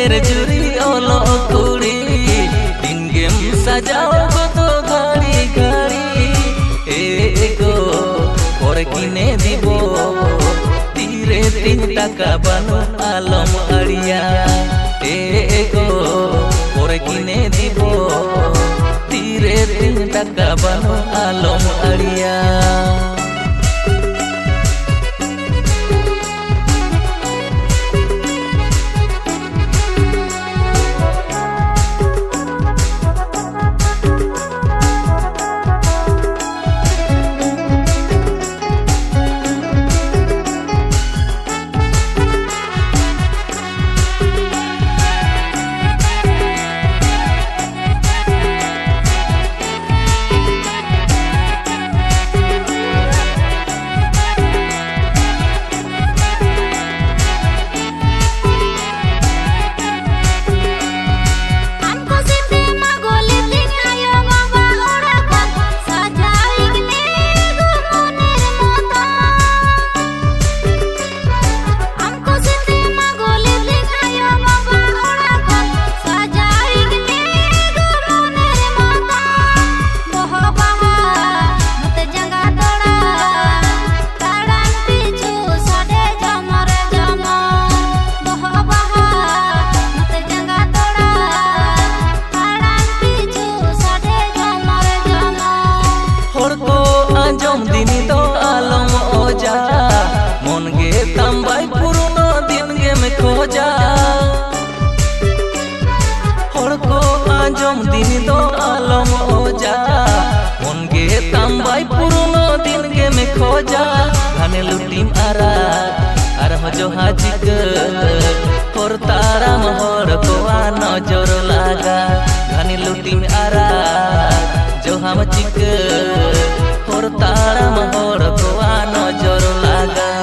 रे जुरी ओलो कुड़ी दिन गेम सजाओ तो घड़ी घड़ी एगो और किने दिबो तीरे 3 टाका बानो आलम अड़िया एगो और किने दिबो तीरे 3 टाका बानो आलम अड़िया। आजम दिनी तो आलम ओजा मन गे तंबाई पुराना दिन गे में खोजा को आजम दिनी तो आलम ओजा मन गे तंबाई पुराना दिन गे में खोजा घने लुटीम आरा आर जो हाजिक और तारा मोहर को नजर लागा घने लुटीम आरा जो हम चिक और तारा मोहर को नजर लागा।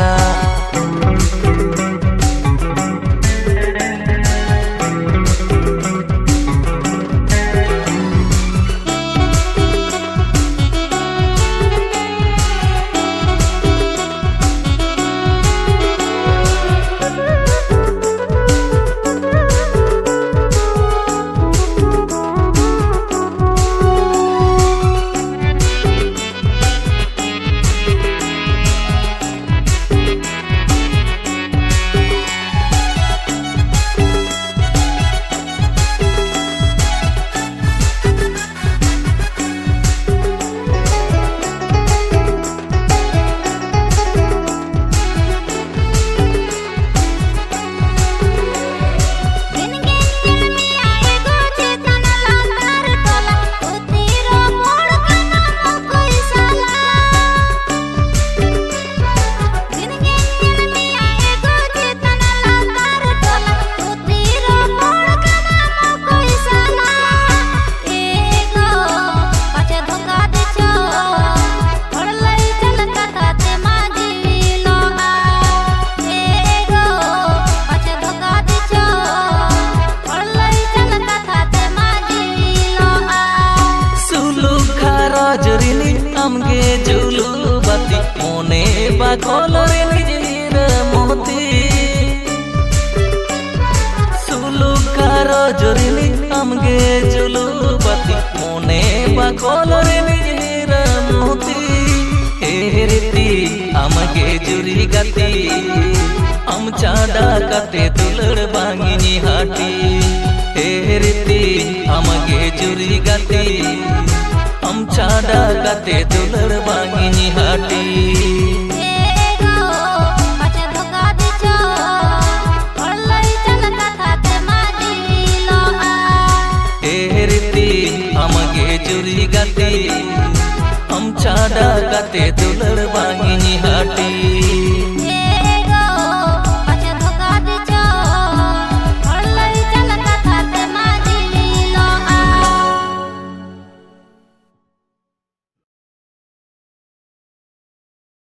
आमगे जुलू बाती मोने बाखल रे निजीर मोती सुलू कारो जरिनी आमगे जुलू बाती मोने बाखल रे निजीर मोती हेरिती आमगे जुरी गाती आम चाडा काते दुलड़ बांगिनी हाटी हेरिती आमगे जुरी गाती हम चाडा काते दुलड़ बांगिनी हाटी हमगे जुरी गाती हम चाडा काते दुलड़ बांगिनी हाटी।